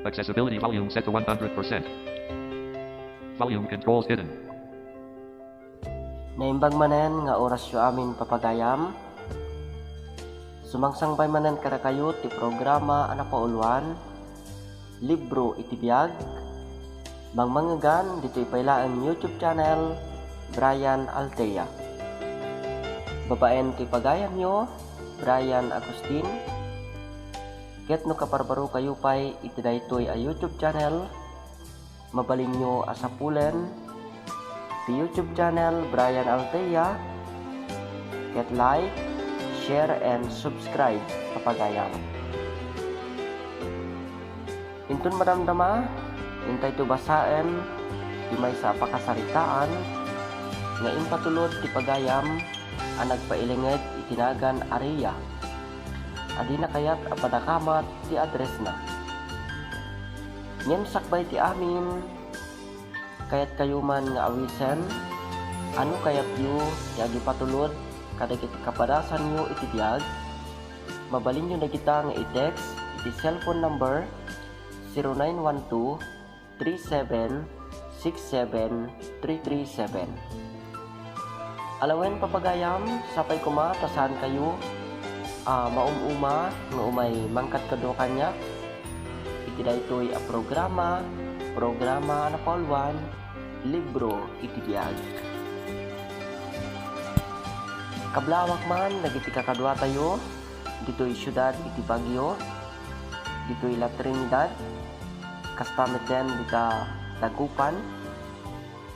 Accessibility volume set to 100%. Volume controls hidden. Naimbag manen nga oras yu amin papagayam. Sumangsangbay manen kada kayo ti programa ana pauluan. Libro iti biag. Mangmangagan dito ipailaan YouTube channel Brian Altea. Babaen ti pagayam nyo Brian Agustin. Ket no kaparbaro kayo pay iti daytoy a YouTube channel. Mabalin nyo asapulen the YouTube channel Brian Altea. Get like, share, and subscribe kapagayam. Intun madamdama, intay to basaen, di may sa pakasaritaan, nga impatulod ti pagayam, ang nagpailinged itinagan area. Adi na kayat apadakamat ti address na. Ngem sakbay ti amin, kayat kayo man nga awisen, ano kayat yu yagi patulod kadagiti kapadasan nyo iti biag, mabalin nyo na kita nga i-text iti cellphone number 0912-3767-337. Alawen papagayam, sapay kuma tasan kayo maumuma nga umay mangkat kado kanya iti daytoy a programa na pauluan, libro iti biag. Kablawak man nagiti kakadwa tayo ditoy syudad iti Baguio, ditoy La Trinidad, kastameten dita Dagupan,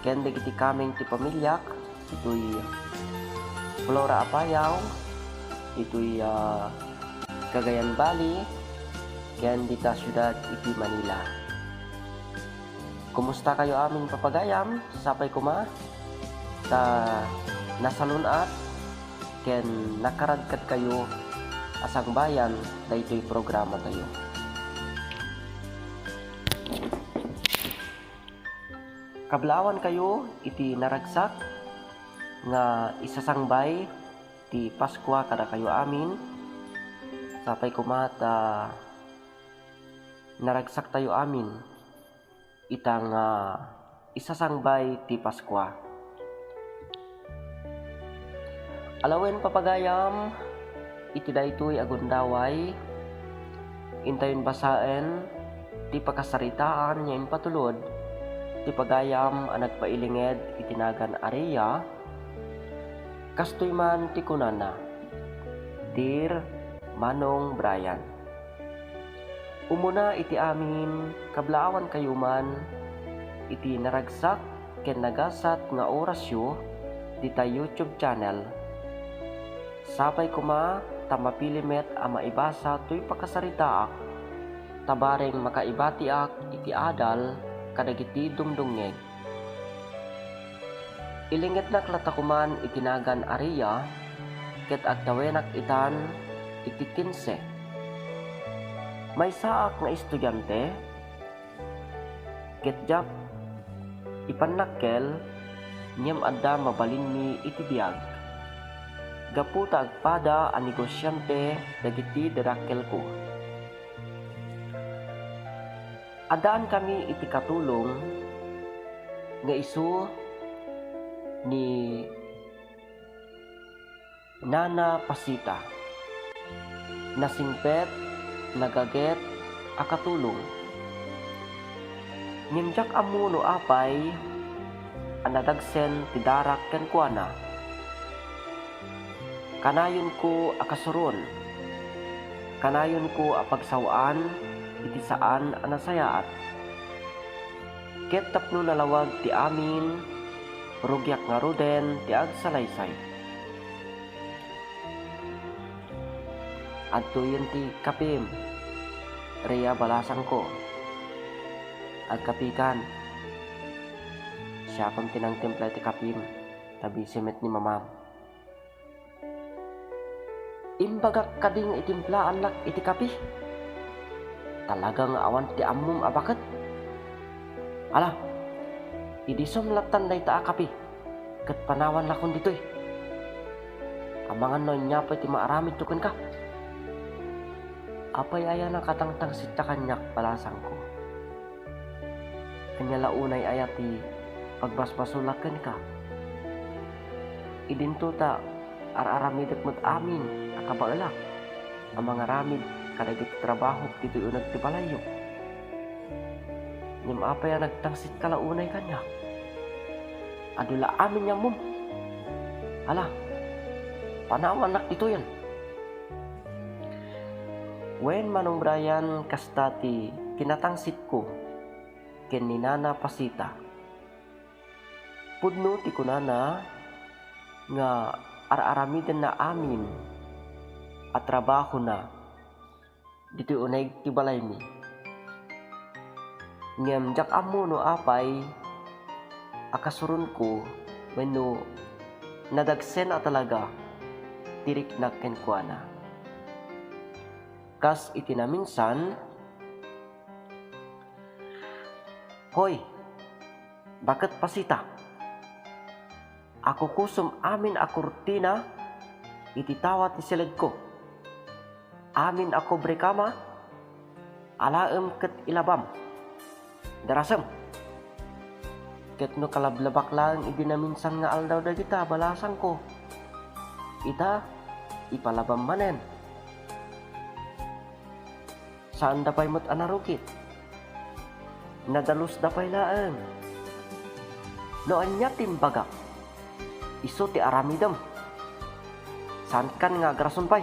ken dagiti kaming ti pamilyak ditoy Flora Apayao, ditoy Cagayan Valley, ken dita syudad iti Manila. Kumusta kayo aming papagayam? Sapay kuma ta nasalunat ken nakaradkat kayo asang bayan daytoy programa tayo. Kablawan kayo iti naragsak nga isasangbay ti Pasko kada kayo amin. Sapay kuma ta naragsak tayo amin itang isasangbay ti Pasko. Alawen papagayam iti daytoy agundaway intayon basaen ti pakasaritaan nga impatulod ti pagayam ang nagpailinged itinagan area kastoy man ti kunana. Dear Manong Brian, umuna iti amin kablaawan kayo man iti naragsak ken nagasat nga orasyo dita YouTube channel. Sapay kuma ta mapilimet a maibasa toy pakasaritaak tabareng makaibatiak iti adal kadagiti dumdungeg. Ilingit nak latakuman itinagan area ket agtawenak itan iti 15. May saak nga estudyante, ketjak, ipanakkel, niyam adda mabalin mi iti biag. Gaputa agpada ang negosyante dagiti darakkel ko. Adaan kami iti katulong nga isu ni Nana Pasita. Nasingpet nagaget akatulong. Nimjak amuno apay anadagsen ti darak ken kuana. Kanayon ko akasuron. Kanayon ko apagsawaan iti saan anasayaat. Ket tapno nalawag ti amin rugyak nga ruden ti agsalaysay. Adto yun ti kapim, Rhea balasang ko. Agkapikan, siya pang tinangtimpla ti kapim, tabi simet ni mamam. Imbagak kading itimplaan lak iti kapi. Talagang awan ti ammum abakat. Ala, idisom latan day ta kapi, kat panawan lakon ditoy. Amangan no nyapay ti maaramid tuken ka. Apay aya na katangtang sita kanyak palasang ko. kanya launay ayati pagbasbasulaken ka. Idinto ta araramid at mag-amin akabaala ang mga ramid kadagit trabaho dito yung nagtibalayo. Nyam apay nagtangsit ka launay kanya. Adula amin niya mum. Hala, panawan nak dito yan. Wen Manong Brian kastati kinatangsit ko ken ni Nana Pasita. Pudno ti kunana nga araramiden na amin at trabaho na dito unay ti balay mi. Ngem jak amo no apay akasurun ko wenno nadagsen a talaga tirik na kenkwana. Kas itinaminsan, hoy, bakit Pasita? Ako kusum amin a kurtina, ititawat ni silid ko. Amin ako brekama, alaem ket ilabam. Darasem. Ket no kalablabak lang idinaminsan nga aldaw da kita balasang ko. Ita, ipalabam manen. Saan dapay mo't anarukit? Nadalus dapay laeng. No anya timbaga. Iso ti aramidem. Saan kan nga grason pay?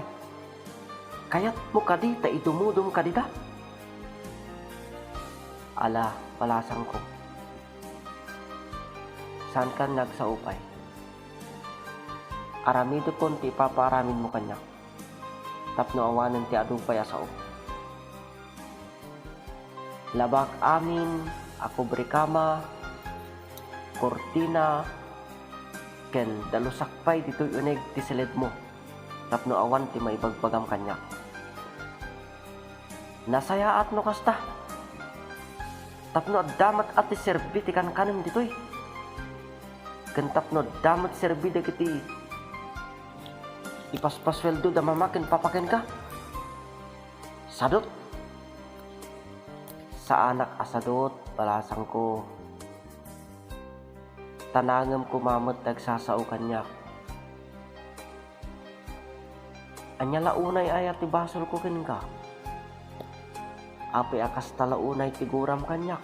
Kayat mo kadi ta idumudum kadita. Ala, palasang ko. Saan kan nagsaupay? Aramido kon ti paparamin mo kanya. Tapno awanan ti adupay asao. Labak amin, ako brekama, kortina, ken dalusakpay dito uneg ti silid mo. Tapno awan ti maibagbagam kanya. Nasayaat no kasta. Tapno damat at ti serbi ti kankanem ditoy. Ken tapno damat serbi dagiti ipaspasweldo da mamaken papaken ka. Sadot. Sa anak asadot, balasang ko. Tanangem kumamot nagsasao kanya. Anya launay ayat ti basol ko ken ka. Api akas talaunay ti guram kanya.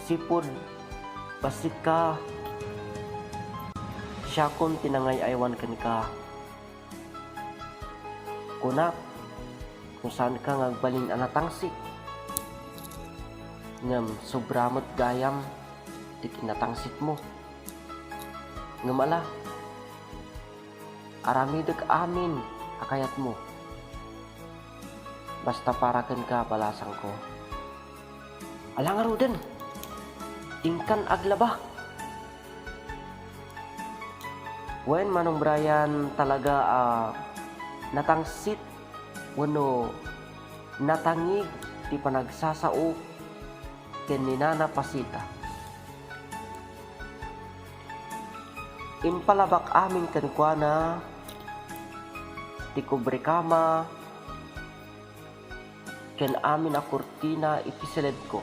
Sipod basit ka. Siya kon tinangay aywan ken ka. Kunak kung saan ka ngagbalin anatangsik. Ngam sobramot gayam ti kinatangsit mo. Ngam ala, aramidek amin akayat mo. Basta paraken ka balasang ko. Ala nga ruden, tingkan aglaba. Wen Manong Brian talaga natangsit wano natangig ti panagsasao ken ni Nana Pasita. Impalabak amin kenkwana ti kubrekama ken amin a kurtina iti silid ko.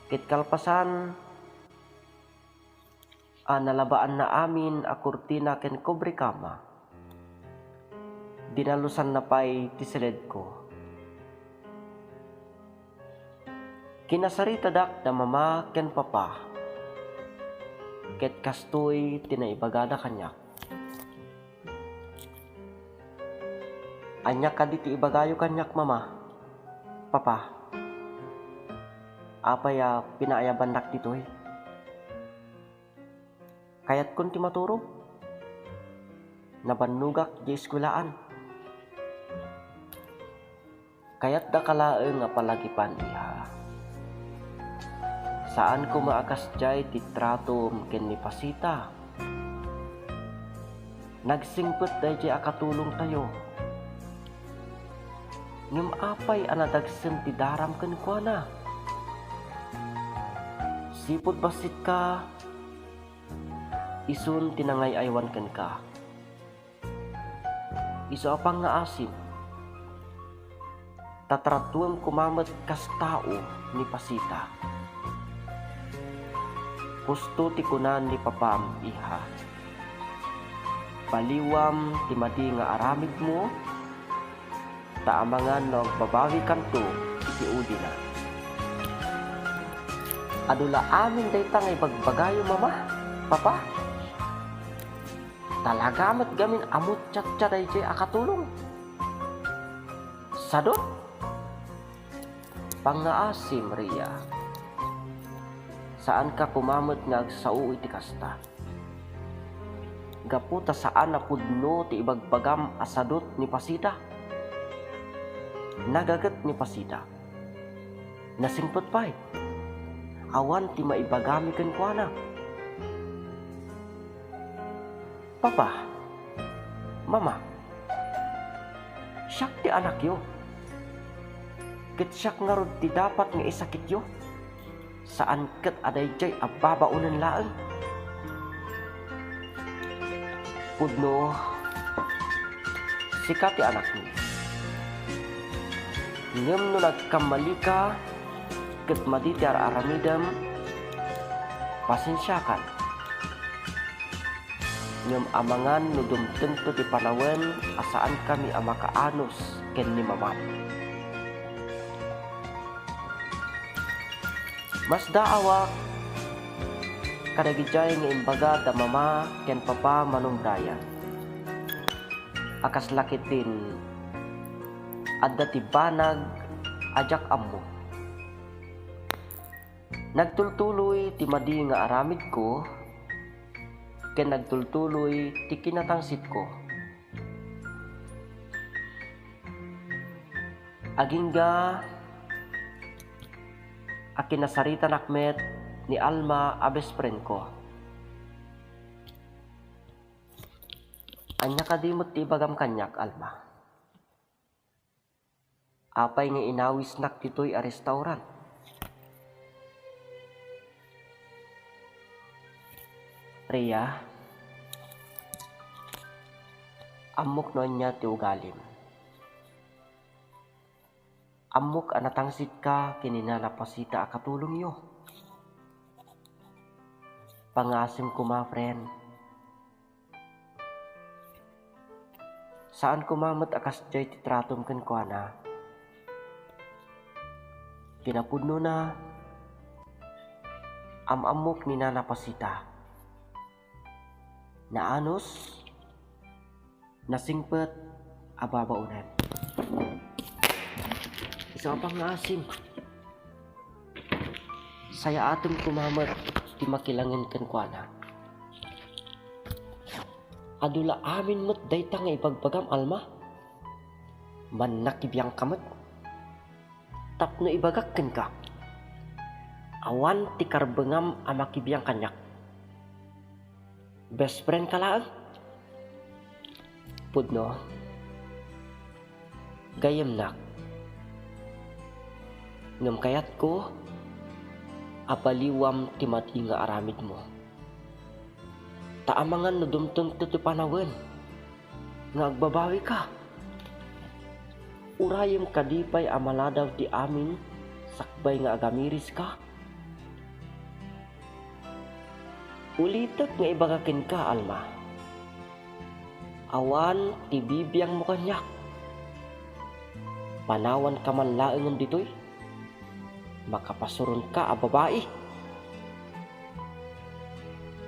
Ket kalpasan nalabaan na amin a kurtina ken kubrekama. Dinalusan na pa'y tisilid ko. Kinasarita dak na mama ken papa. Ket kastoy tinaibagada kanyak. Anyak ka diti ibagayo kanyak mama. Papa. Apaya pinaayaban dak ditoy. Kayat kun ti maturo. Nabanugak di eskulaan. Kayat da kalaeng nga palagipan iha. Saan ko maakas jay ti tratom ken ni Pasita. Nagsingpet dayjay akatulong tayo. Ngem apay anadagsen ti daram ken kuana. Sipod basit ka. Isun tinangay aywan ken ka. Isu apang nga asin. tatratuem kumamet kas tao ni pasita. Husto ti kunan ni papam iha. Baliwam ti madi nga aramid mo, taamangan no babawi kanto iti udi na. Adula amin dayta nga ibagbagayo mama, papa. Talagamat gamin amot tiyat-tiyat ay jay akatulong. Sadot? Pangaasim Ria. Saan ka kumamot nga agsao iti kasta? Gaputa saan na pudno ti ibagbagam asadot ni pasita? Nagagat ni pasita. Nasingpot pa'y. Awan ti maibagami ken kuana. Papa, mama, siyak ti anak yo. Ket siyak nga rod ti dapat nga isakit yo. Saan ket aday jay ababaunan laeng. Pudno, sikat ti anak ni. Ngem no nagkamali ka, ket madi ti aramidam, pasensyakan. Ngem amangan no dumtento ti panawen asaan kami ang makaanos ken ni mama. Mas daawak kadagijay nga imbaga da mama ken papa manungdayan. Akas lakit din adda ti banag ajak ammo. Nagtultuloy ti madi nga aramid ko ken nagtultuloy ti kinatangsit ko. Agingga akinasarita nakmet ni Alma abespren ko. Anya kadimot ti bagam kanyak, Alma. Apay nga inawis nak ditoy a restaurant. Rhea, amok noon niya ti ugalim. Amok anatangsit ka kininana pasita akatulong yo. Pangasim ko ma friend. Saan kumamat akas jay titratom ken kuana. Pinapudno na amok ni nana pasita. Naanos nasingpet ababaunan. Isa pang asim. Saya atom kumamat di makilangin ken kuana. Adula amin met dayta nga ibagbagam Alma. Man nakibiyang kamet. Tapno ibagak ken ka. Awan ti karbengam a makibiyang kanyak. Best friend ka lang. Pudno. Gayem nak. Ngem kayat ko, apaliwam ti mati nga aramid mo. Taamangan no dumteng ti panawen, nga agbabawi ka. Urayem kadipay amaladaw ti amin, sakbay nga agamiris ka. Ulitek nga ibagakin ka, Alma. Awan ti bibiyang mo kanyak. Panawan ka man laengan ditoy. Makapasuron ka a babae.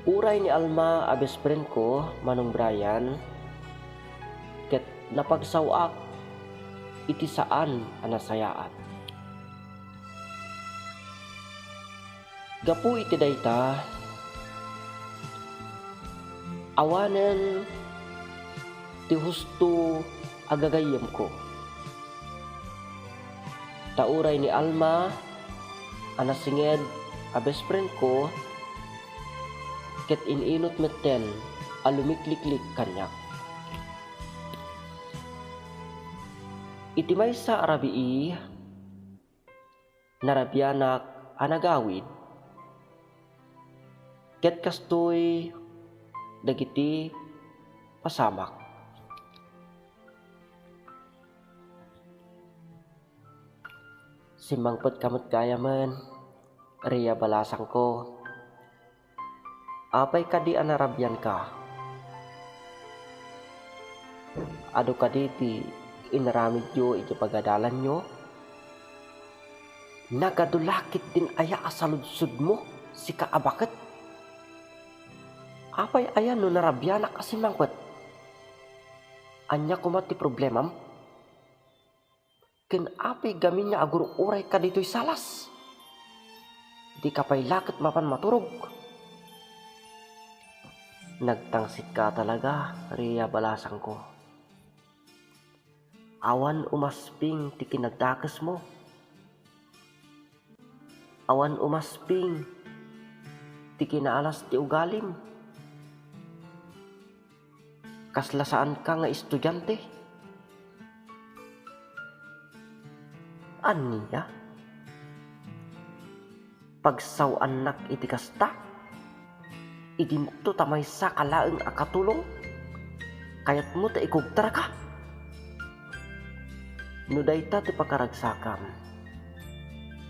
Uray ni Alma a best friend ko, Manong Brian, ket napagsawak iti saan anasayaan. Gapu iti dayta, awanen ti husto agagayem ko. Tauray ni Alma anasinged a best friend ko ket ininot metten alumikliklik kanyak. Iti maysa arabii narabyanak anagawid ket kastoy dagiti pasamak. Simangpot kamot kaya man, Ria balasang ko. Apay ka di anarabyan ka. Ado ka di ti inaramid yo iti pagadalan nyo. Nagadulakit din aya asaludsud mo si kaabaket. Apay ayan no narabyanak asimangpot. Anya kumati problemam. Ken apay gamin niya agur uray ka dito'y salas. Di ka pa'y lakit mapan maturog. Nagtangsit ka talaga, Ria balasang ko. Awan umasping ti kinagdakas mo. Awan umasping ti kinaalas ti ugalim. Kaslasaan ka nga estudyante. Aniya? Pagsawan nak iti kasta? Idinto tamay sa kalaeng akatulong? Kayat mo ta ikugtara ka? No dayta ti pakaragsakam.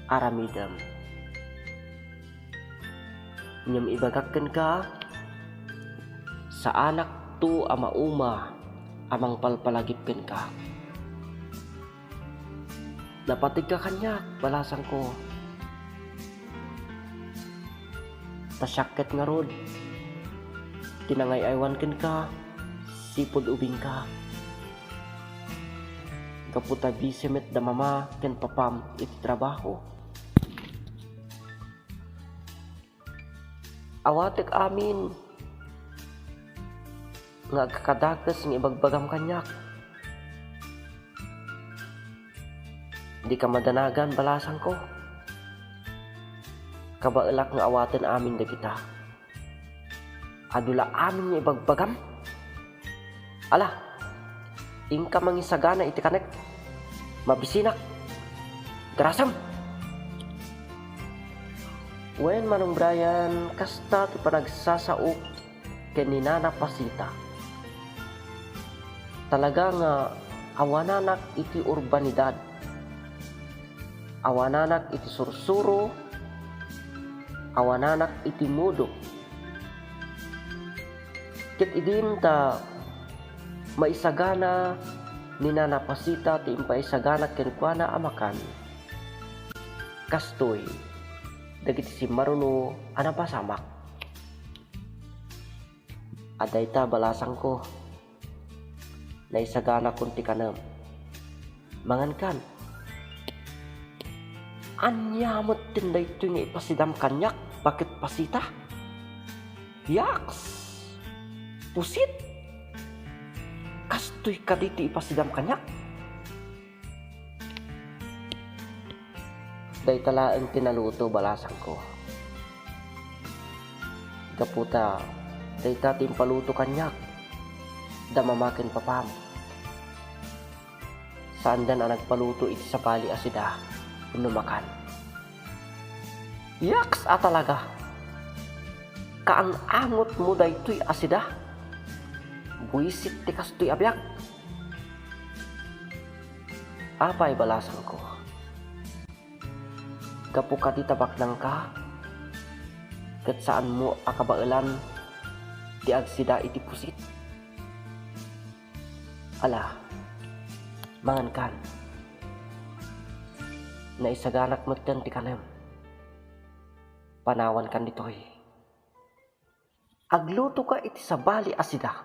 Aramidam. Nyam ibagakken ka sa anak tu ama uma amang palpalagipken ka. Napatig ka kanya, balasang ko. Tasyakket nga rod. Tinangay-aywanken ka, sipod ubing ka. Kaputa bisimet da mama ken papam iti trabaho. Awatek amin nga agkakadakas ng ibagbagam kanyak. Di ka madanagan balasang ko. Kabaelak nga awaten amin da kita. Adula amin nga ibagbagam. Ala, ingka mangisagana iti kanek. Mabisinak. Grasam. Wen manong Brian, kasta ti panagsasaok ken ni Nana Pasita. Talaga nga awananak iti urbanidad. Awananak iti sursuro. Awananak iti mudo. Ket idin ta maisagana ni Nana Pasita ti impaisagana ken kuana amakan. Kastoy dagiti si Maruno ana pasamak. Adayta balasang ko. Naisagana kun ti kanam. Mangankan. Anyamot tinday ito nga ipasidam kanyak. Bakit pasita? Yaks! Pusit! Kastoy ka dito ipasidam kanyak. Day talaang tinaluto balasang ko. Gaputa, day tatim paluto kanyak. Damamakin papam. Saan dan ang nagpaluto iti sa bali asida. Inumakan. Yaks talaga. Kaang angot mo daytoy asida. Buisit ti kastoy abyak. Apay balasang ko. Gapu ka di tabak nang ka. Kat saan mo akabaelan ti agsida iti pusit. Ala, mangankan. Naisaganak mo ti kanem. Panawan kan ditoy. Agluto ka iti sa bali asida.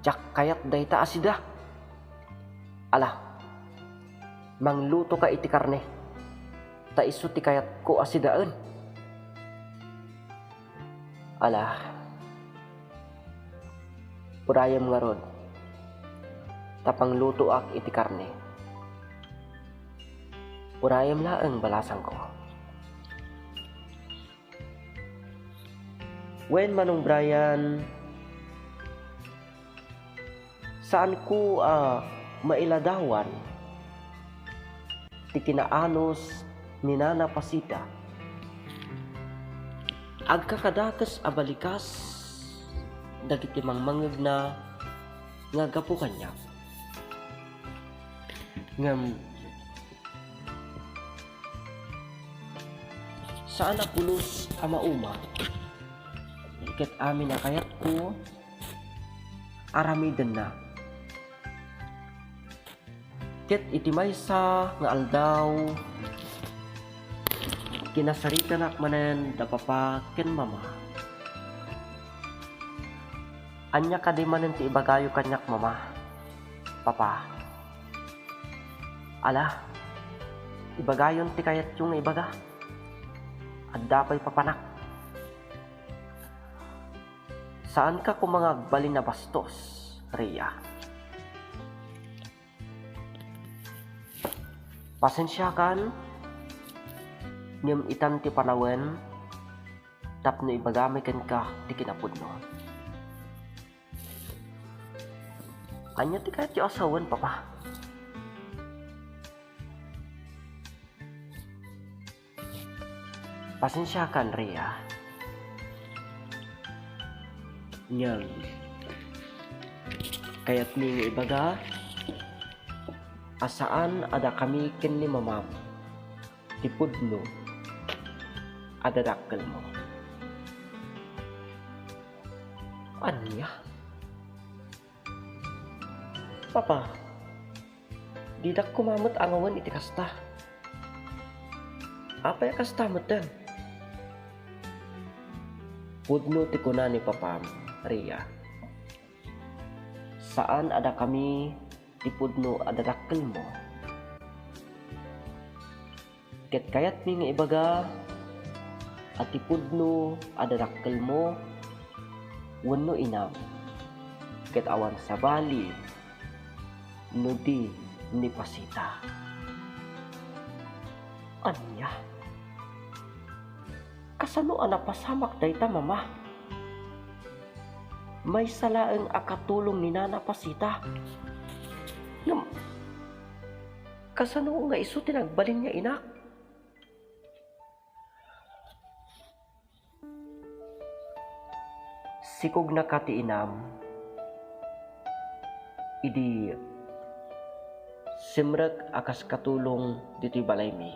Jak kayat dayta asida. Ala, mangluto ka iti karne. Ta isu ti kayat ko asidaan. Ala, purayam nga rod. Tapang luto ak iti karne. Urayam laeng balasang ko. Wen manong Brian, saan ko mailadawan ti kinaanos ni Nana Pasita. Agkakadakas abalikas dagiti mangmangeg na nga gapu kanya. Ngam saan na pulos ama uma. Ket amin na kayat ko aramidan na. Ket iti maysa nga aldaw kinasarita nak manen da papa ken mama. Anya ka di manen ti ibagayo kanyak mama. Papa. Ala. Ibagayon ti kayat yung ibaga. Adda pa'y papanak. Saan ka kumangagbalin na bastos, Rhea? Pasensya kan, ngem itan ti panawen, tapno ibagamay kan ka ti kinapudno. Anya ti kahit yung asawan, papa. Pasensya kan, Rhea. Ngem, kaya't ni nga ibaga, asaan ada kami ken ni mamam, tipudno, ada dakkel mo. Anya? Papa, didak kumamot angawan iti kasta. Apa ya kasta mo den? Pudno ti kuna ni papam, Rhea. Saan ada kami tipudno ada dakkel mo? Ket kayat mi nga ibaga at tipudno ada dakkel mo wenno inam. Ket awan sa bali no di ni pasita. Anya? Kasano ana pasamak dayta mama? May salaeng akatulong ni Nana Pasita. Ngam, kasano nga iso tinagbalin niya inak? Sikog na kati inam, idi simrek akas katulong diti balay mi.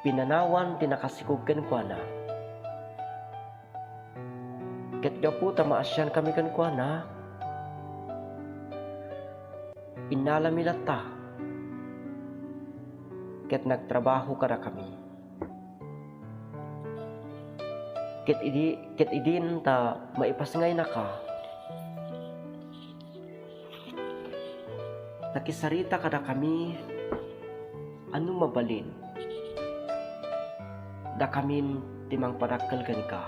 Pinanawan tinakasikog ken kuana. Ket gapu tamaasyan kami ken kuana. Inalami latta. Ket nagtrabaho kada kami. Ket idin ta maipasngay na ka. Nakisarita kada kami ano mabalin. Da kamin timang padakkel gani ka.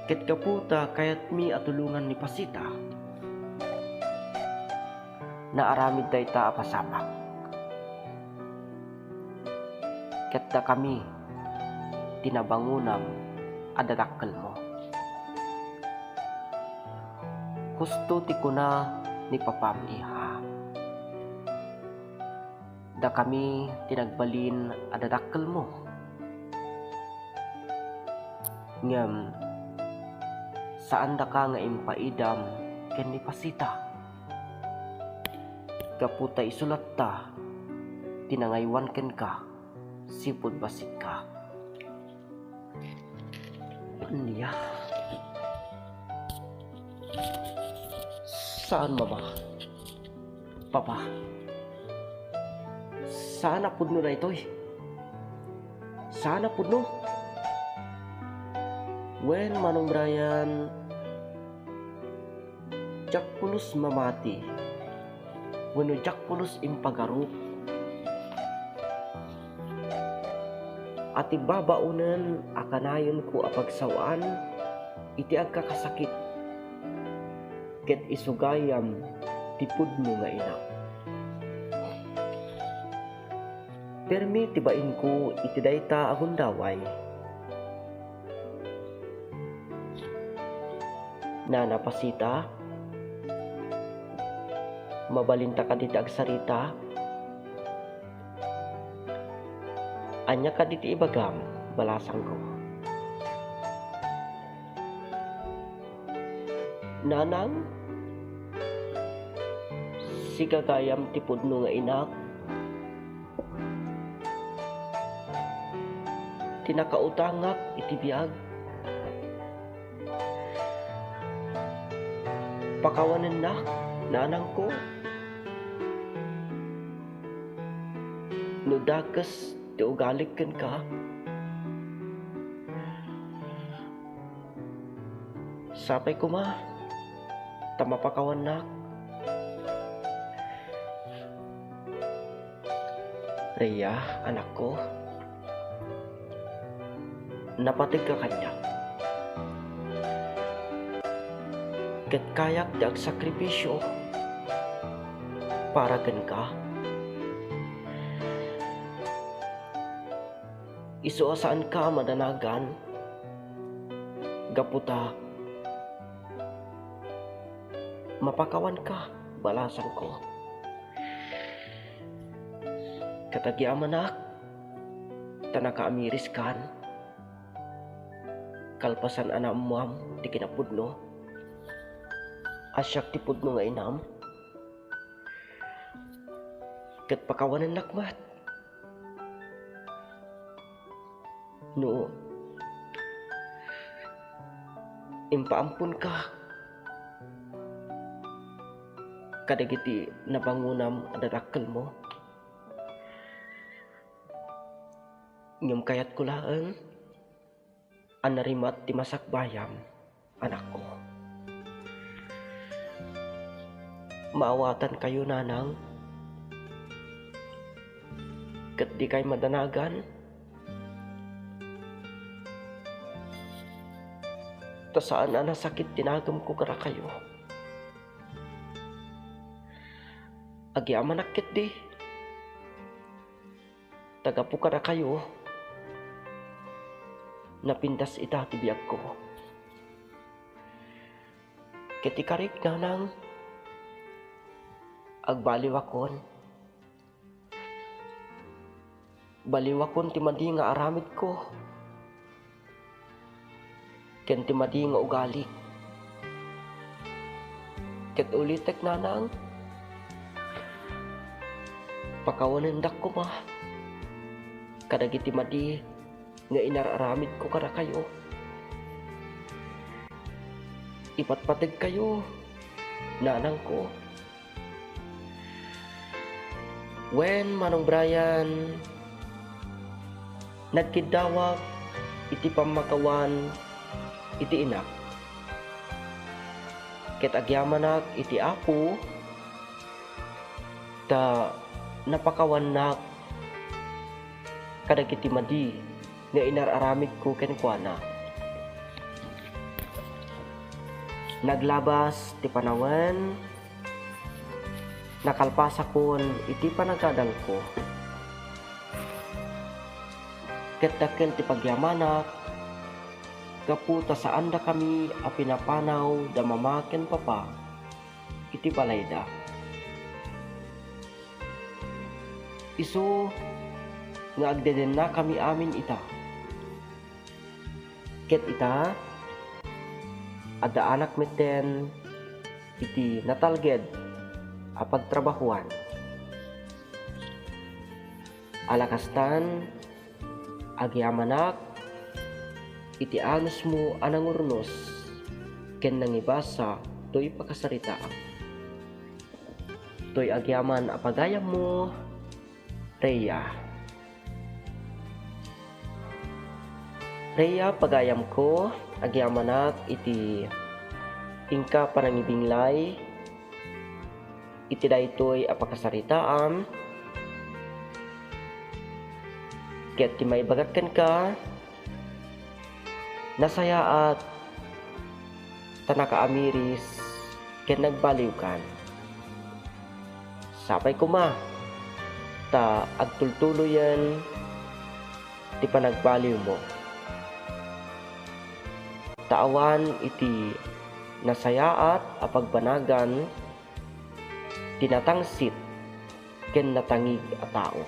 Ket kaputa kayat mi atulungan ni Pasita. Naaramid dayta apasamak. Ket da kami tinabangunam adadakkel mo. Gusto ti kuna ni papam iha. Da kami tinagbalin adadakkel mo. Ngem, saan da ka nga impaidam ken ni Pasita? Kaputa isulat ta, tinangaywan ken ka, sipud basit ka. Anya? Saan mama? Papa? Sana pudno na ito'y. Sana pudno. When Manong Brian jak pulos mamati. Wano jak pulos impagarup. At ibabaunan akanayon ko apagsawaan iti agkakasakit. Ket isugayam tipudno nga inak. Permi tibain ko iti dayta agundaway. Nana Pasita, mabalinta ka diti agsarita. Anya ka diti ibagam, balasang ko. Nanang, si gagayam tipudno nga inak, tinakautangak iti biag. Pakawanan na nanang ko. No dakas ti ugalik ken ka. Sapay ko ma, tamapakawan na. Rhea, anak ko, napatig ka kanya. Ket kayak di agsakripisyo para ken ka. Isuasaan ka madanagan, gaputa, mapakawan ka, balasan ko. Katagiaman na, tanaka amiris kan, kalpasan anam muam, di kinapudno, asyak ti pudno nga inam, kat pakawanan nakmat. No, impaampun ka, kadagiti nabangunam adarakkel mo. Ngem kayat ko laeng, anarimat ti masakbayam, anak ko. Maawatan kayo nanang, ket di kay madanagan, ta saan na sakit tinagam ko kara kayo. Agyaman nakit di, tagapu kara kayo, napindas ita ti biag ko. Ketikarik nanang, agbaliwakon. Baliwakon ti madi nga aramid ko. Ken ti madi nga ugali. Ket ulitek nanang, pakawanan dak ko ma. Kadagiti madi nga inararamid ko kara kayo. Ipatpateg kayo, nanang ko. When Manong Brian nagkidawak iti pamakawan iti inak, ket agyamanak iti apo, ta napakawanak kadagiti madi nga inararamid ko ken kuana. Naglabas ti panawen, nakalpasa kon iti panagkadal ko. Ket daken ti pagyamanak, kaputa saan da kami a pinapanaw da mamaken papa iti balayda. Isu nga agdeden na kami amin ita. Ket ita adda anak meten iti natalged a pagtrabahuan. Alakastan agyamanak iti anus mo anang urnos ken nangibasa toy pakasarita. Toy agyaman apagayam mo, Rhea. Rhea, pagayam ko, agyamanak iti ingka panangibinglay, iti daytoy apakasaritaan, ket ti maibagatken ka, nasaya at tanaka amiris ken nagbaliw kan. Sapay ko ma, ta agtultuloyan ti panagbaliw mo. Taawan iti nasayaat a pagbanagan tinatangsit ken natangig a tao.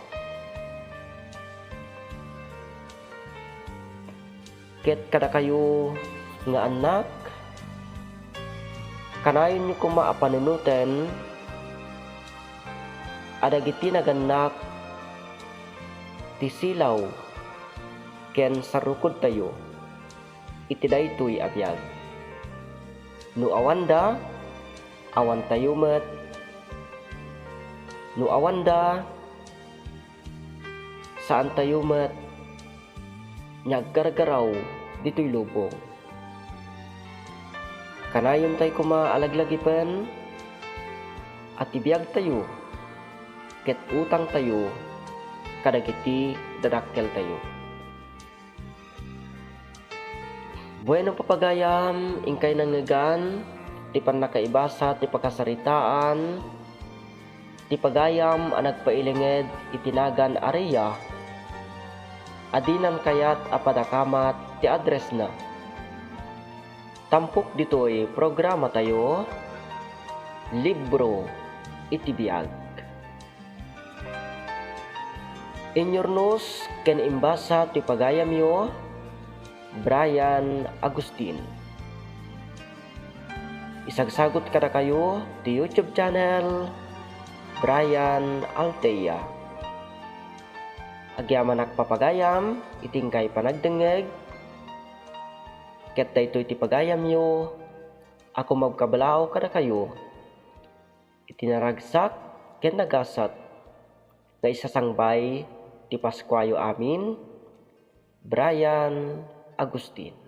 Ket kada kayo nga anak, kanayon nyo kuma a panunuten, adagiti naganak ti silaw ken sarukod tayo, iti daytoy a biag. No awanda, awan tayo met. No awanda, saan tayo met, nyaggargaraw dito'y lubong. Kanayon tayo kumaalaglagipan, at ibiyag tayo, ket utang tayo, kadagiti dadakkel tayo. Bueno papagayam, ingkay nangagan, ti panakaibasa, ti pakasaritaan, ti pagayam ang nagpailinged itinagan areya, adinan kayat apadakamat ti address na. Tampok dito'y programa tayo, Libro iti biag. Inyornos ken imbasa ti pagayam yo, Brian Agustin. Isagsagot kada kayo ti YouTube channel, Brian Altea. Agyaman papagayam, itingkay panagdengeg, ket daytoy ti pagayam yo, ako magkabalao kada kayo, itinaragsak ken nagasat, nga isasangbay ti Paskwayo amin, Brian Agustin.